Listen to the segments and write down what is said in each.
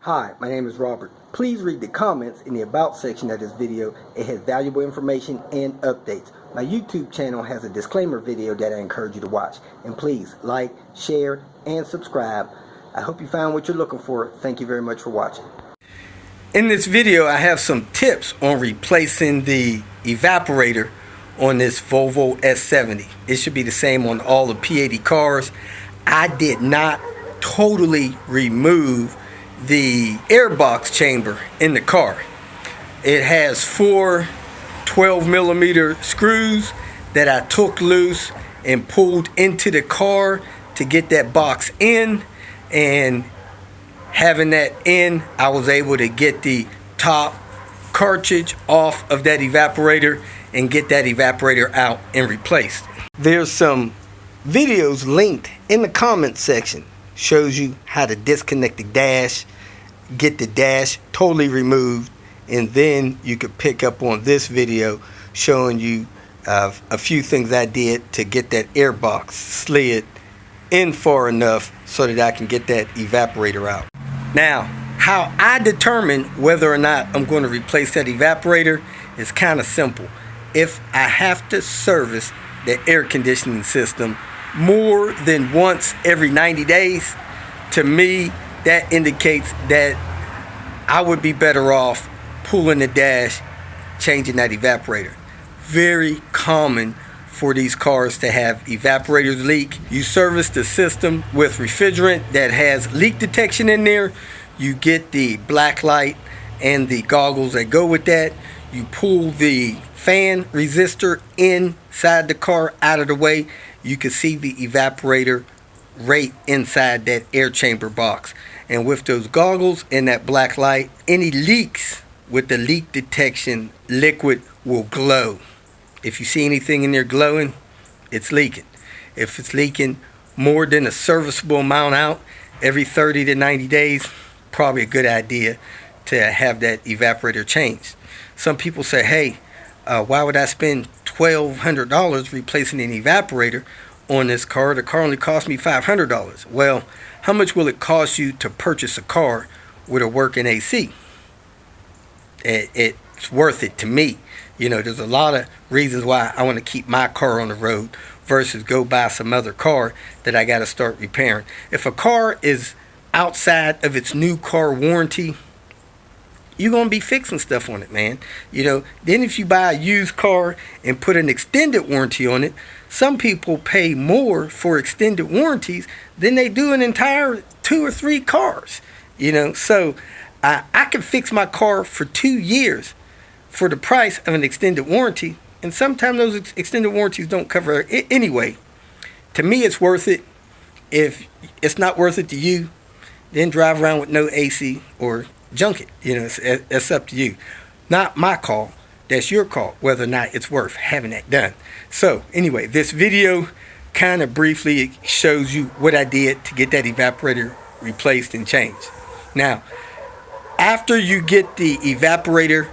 Hi, my name is Robert. Please read the comments in the About section of this video. It has valuable information and updates. My YouTube channel has a disclaimer video that I encourage you to watch. And please like, share, and subscribe. I hope you found what you're looking for. Thank you very much for watching. In this video, I have some tips on replacing the evaporator on this Volvo S70. It should be the same on all the P80 cars. I did not totally remove the airbox chamber in the car. It has four 12mm screws that I took loose and pulled into the car to get that box in, and having that in, I was able to get the top cartridge off of that evaporator and get that evaporator out and replaced. There's some videos linked in the comment section. Shows you how to disconnect the dash, get the dash totally removed, and then you could pick up on this video showing you a few things I did to get that airbox slid in far enough so that I can get that evaporator out. Now, how I determine whether or not I'm going to replace that evaporator is kind of simple. If I have to service the air conditioning system more than once every 90 days, to me, that indicates that I would be better off pulling the dash, changing that evaporator. Very common for these cars to have evaporators leak. You service the system with refrigerant that has leak detection in there. You get the black light and the goggles that go with that. You pull the fan resistor inside the car out of the way. You can see the evaporator right inside that air chamber box. And with those goggles and that black light, any leaks with the leak detection liquid will glow. If you see anything in there glowing, it's leaking. If it's leaking more than a serviceable amount out every 30 to 90 days, probably a good idea to have that evaporator changed. Some people say, hey, why would I spend $1,200 replacing an evaporator on this car? The car only cost me $500. Well, how much will it cost you to purchase a car with a working AC? It's worth it to me. You know, there's a lot of reasons why I want to keep my car on the road versus go buy some other car that I got to start repairing. If a car is outside of its new car warranty, you're going to be fixing stuff on it, man. You know, then if you buy a used car and put an extended warranty on it, some people pay more for extended warranties than they do an entire 2 or 3 cars. You know, so I can fix my car for 2 years for the price of an extended warranty, and sometimes those extended warranties don't cover it anyway. To me, it's worth it. If it's not worth it to you, then drive around with no AC or junk it. You know, it's up to you. Not my call. That's your call, whether or not it's worth having that done. So anyway, this video kind of briefly shows you what I did to get that evaporator replaced and changed. Now, after you get the evaporator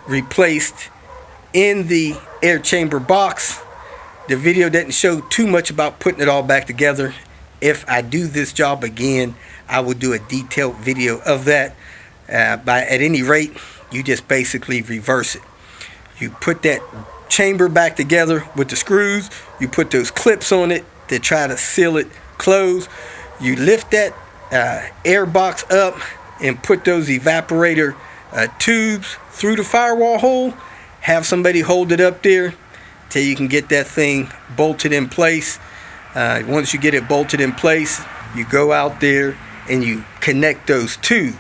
replaced in the air chamber box, the video doesn't show too much about putting it all back together. If I do this job again, I will do a detailed video of that. At any rate, you just basically reverse it. You put that chamber back together with the screws. You put those clips on it to try to seal it closed. You lift that air box up and put those evaporator tubes through the firewall hole. Have somebody hold it up there till you can get that thing bolted in place. Once you get it bolted in place, you go out there and you connect those tubes.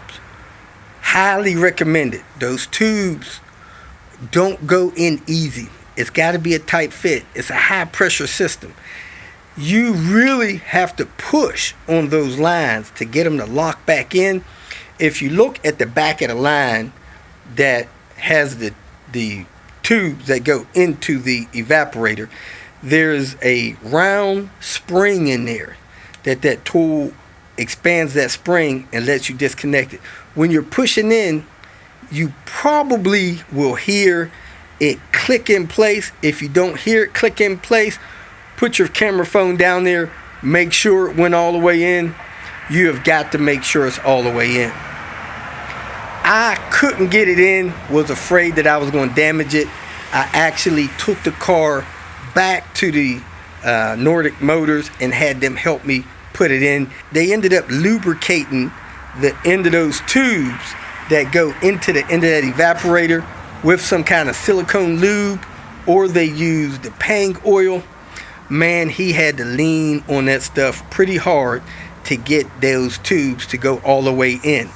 Highly recommended. Those tubes don't go in easy. It's got to be a tight fit. It's a high pressure system. You really have to push on those lines to get them to lock back in. If you look at the back of the line that has the tubes that go into the evaporator, there's a round spring in there that tool expands that spring and lets you disconnect it. When you're pushing in, you probably will hear it click in place. If you don't hear it click in place, put your camera phone down there, make sure it went all the way in. You have got to make sure it's all the way in. I couldn't get it in, was afraid that I was going to damage it. I actually took the car back to the Nordic Motors and had them help me put it in. They ended up lubricating the end of those tubes that go into the end of that evaporator with some kind of silicone lube, or they used the Pang oil. Man, he had to lean on that stuff pretty hard to get those tubes to go all the way in.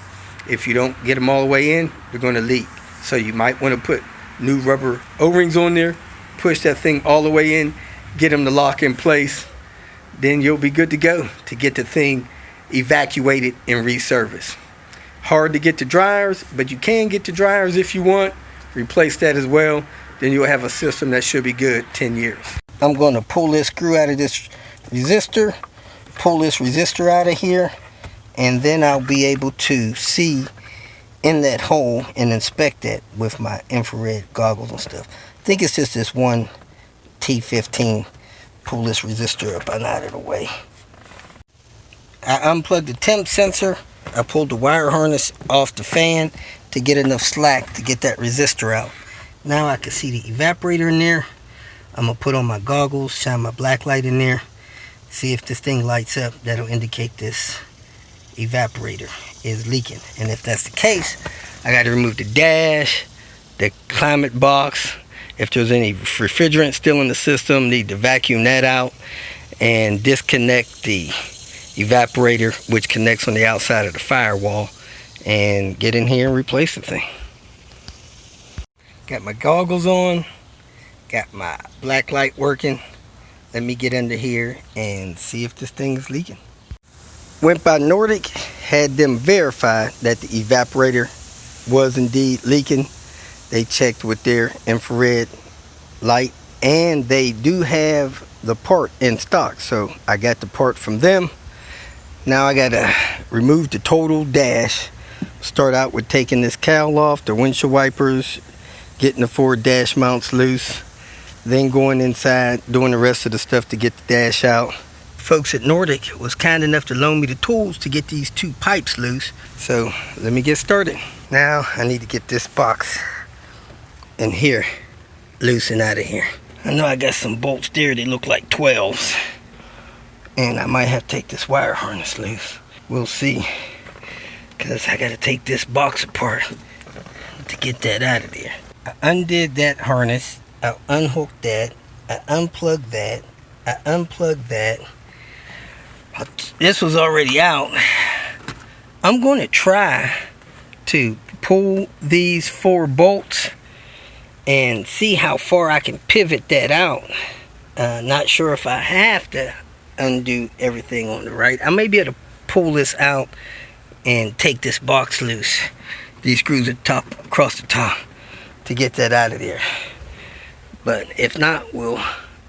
If you don't get them all the way in, they're going to leak. So you might want to put new rubber O-rings on there, push that thing all the way in, get them to lock in place. Then you'll be good to go to get the thing evacuated and reserviced. Hard to get the dryers, but you can get the dryers if you want. Replace that as well. Then you'll have a system that should be good 10 years. I'm going to pull this screw out of this resistor, pull this resistor out of here, and then I'll be able to see in that hole and inspect that with my infrared goggles and stuff. I think it's just this one T15. Pull this resistor up and out of the way. I unplugged the temp sensor. I pulled the wire harness off the fan to get enough slack to get that resistor out. Now I can see the evaporator in there. I'm going to put on my goggles, shine my black light in there, see if this thing lights up. That'll indicate this evaporator is leaking. And if that's the case, I got to remove the dash, the climate box. If there's any refrigerant still in the system, need to vacuum that out and disconnect the evaporator, which connects on the outside of the firewall, and get in here and replace the thing. Got my goggles on, got my black light working. Let me get under here and see if this thing is leaking. Went by Nordic, had them verify that the evaporator was indeed leaking. They checked with their infrared light, and they do have the part in stock. So I got the part from them. Now I gotta remove the total dash. Start out with taking this cowl off, the windshield wipers, getting the 4 dash mounts loose, then going inside, doing the rest of the stuff to get the dash out. Folks at Nordic was kind enough to loan me the tools to get these 2 pipes loose. So let me get started. Now I need to get this box in here loose and out of here. I know I got some bolts there, they look like 12s. And I might have to take this wire harness loose. We'll see. Because I got to take this box apart to get that out of there. I undid that harness. I unhooked that. I unplugged that. I unplugged that. This was already out. I'm going to try to pull these 4 bolts and see how far I can pivot that out. Not sure if I have to undo everything on the right. I may be able to pull this out and take this box loose. These screws at top, across the top, to get that out of there. But if not, we'll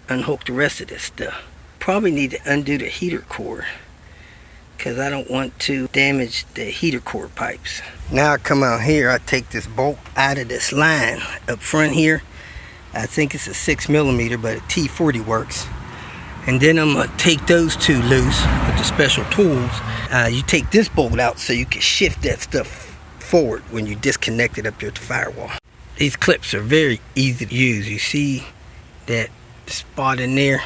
unhook the rest of this stuff. Probably need to undo the heater core, because I don't want to damage the heater core pipes. Now I come out here, I take this bolt out of this line up front here. I think it's a 6mm, but a T40 works. And then I'm going to take those 2 loose with the special tools. You take this bolt out so you can shift that stuff forward when you disconnect it up there at the firewall. These clips are very easy to use. You see that spot in there?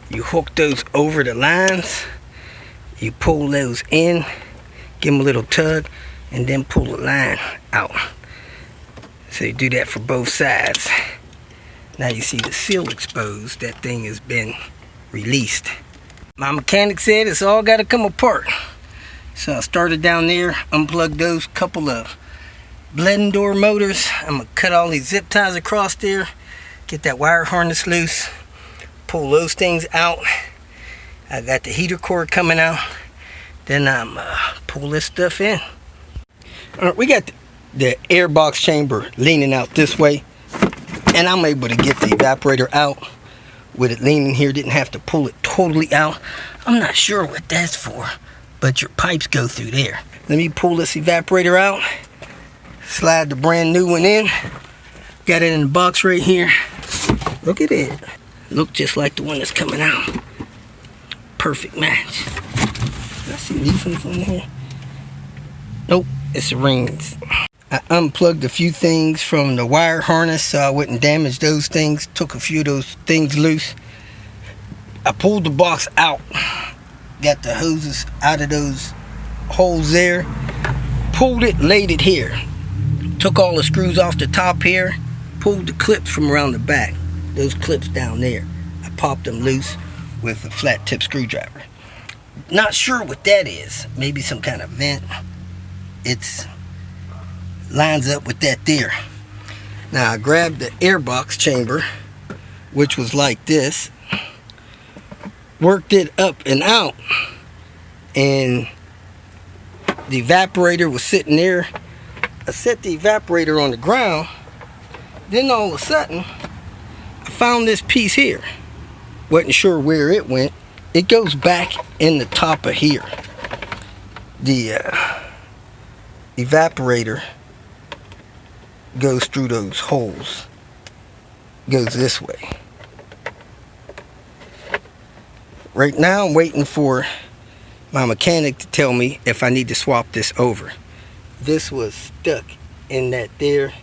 You hook those over the lines. You pull those in, give them a little tug, and then pull the line out. So you do that for both sides. Now you see the seal exposed. That thing has been released. My mechanic said it's all got to come apart. So I started down there, unplugged those couple of blending door motors. I'm going to cut all these zip ties across there, get that wire harness loose, pull those things out. I got the heater cord coming out. Then I'm pull this stuff in. All right, we got the air box chamber leaning out this way, and I'm able to get the evaporator out with it leaning here. Didn't have to pull it totally out. I'm not sure what that's for, but your pipes go through there. Let me pull this evaporator out, slide the brand new one in. Got it in the box right here. Look at it. Look just like the one that's coming out. Perfect match. I see these ones in here. Nope, it's the rings. I unplugged a few things from the wire harness so I wouldn't damage those things. Took a few of those things loose. I pulled the box out. Got the hoses out of those holes there. Pulled it, laid it here. Took all the screws off the top here. Pulled the clips from around the back. Those clips down there. I popped them loose with a flat tip screwdriver. Not sure what that is. Maybe some kind of vent. It's lines up with that there. Now I grabbed the airbox chamber, which was like this, worked it up and out, and the evaporator was sitting there. I set the evaporator on the ground, then all of a sudden I found this piece here. Wasn't sure where it went. It goes back in the top of here. The evaporator goes through those holes, goes this way. Right now I'm waiting for my mechanic to tell me if I need to swap this over. This was stuck in that there,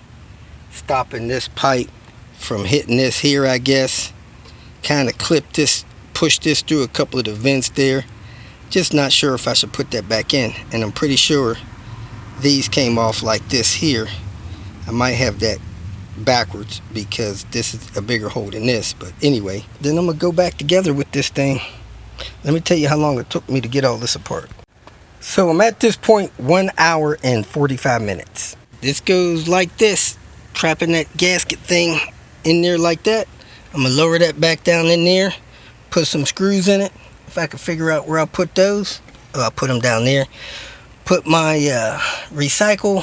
stopping this pipe from hitting this here, I guess. Kind of clipped this, pushed this through a couple of the vents there. Just not sure if I should put that back in, and I'm pretty sure these came off like this here. I might have that backwards because this is a bigger hole than this, but anyway, then I'm gonna go back together with this thing. Let me tell you how long it took me to get all this apart. So I'm at this point 1 hour and 45 minutes. This goes like this, trapping that gasket thing in there like that. I'm gonna lower that back down in there, put some screws in it. If I can figure out where I'll put those, I'll put them down there. Put my recycle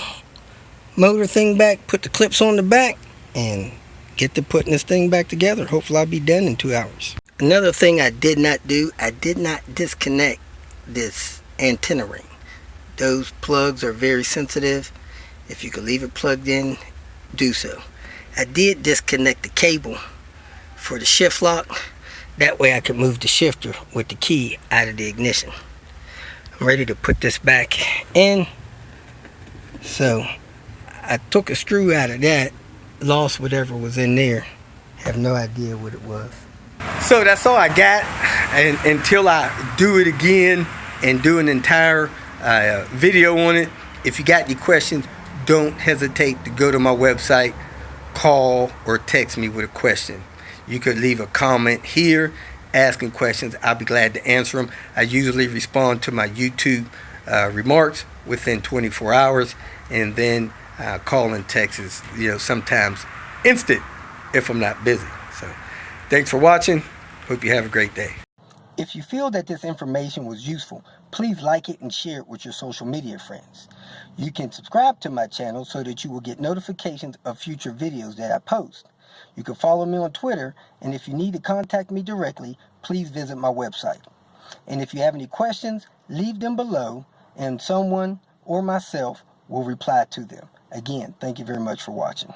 motor thing back, put the clips on the back, and get to putting this thing back together. Hopefully I'll be done in 2 hours. Another thing I did not do, I did not disconnect this antenna ring. Those plugs are very sensitive. If you could leave it plugged in, do so. I did disconnect the cable for the shift lock. That way I could move the shifter with the key out of the ignition. I'm ready to put this back in. So I took a screw out of that, lost whatever was in there. Have no idea what it was. So that's all I got, and until I do it again and do an entire video on it. If you got any questions, don't hesitate to go to my website, call or text me with a question. You could leave a comment here asking questions. I'll be glad to answer them. I usually respond to my YouTube remarks within 24 hours, and then call and text is, sometimes instant if I'm not busy. So thanks for watching. Hope you have a great day. If you feel that this information was useful, please like it and share it with your social media friends. You can subscribe to my channel so that you will get notifications of future videos that I post. You can follow me on Twitter, and if you need to contact me directly, please visit my website. And if you have any questions, leave them below, and someone or myself will reply to them. Again, thank you very much for watching.